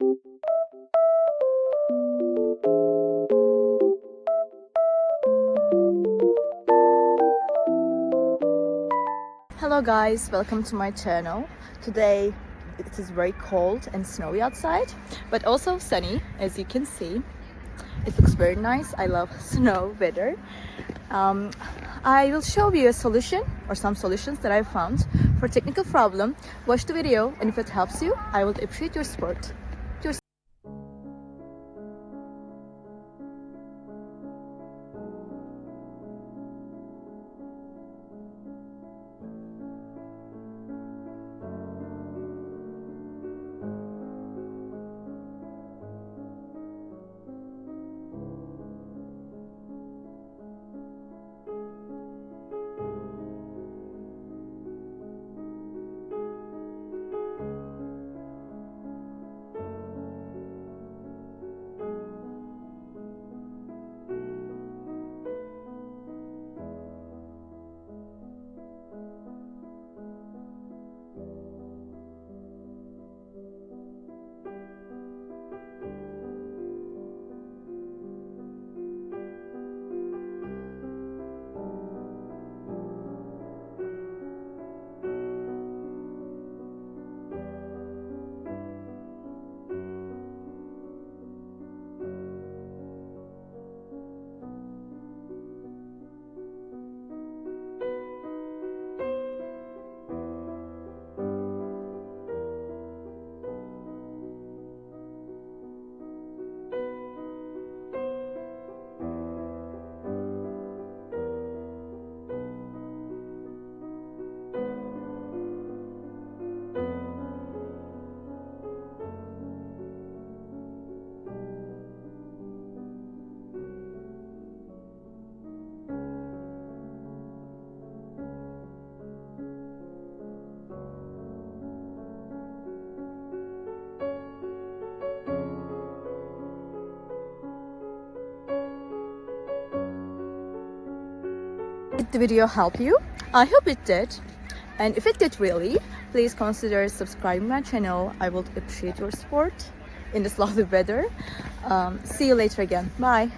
Hello guys, welcome to my channel. Today it is very cold and snowy outside, but also sunny, as you can see. It looks very nice. I love snow weather. I will show you a solution or some solutions that I found for technical problem. Watch the video, and if it helps you, I would appreciate your support. Did the video help you? I hope it did. And if it did really, please consider subscribing my channel. I would appreciate your support in this lovely weather. See you later again. Bye.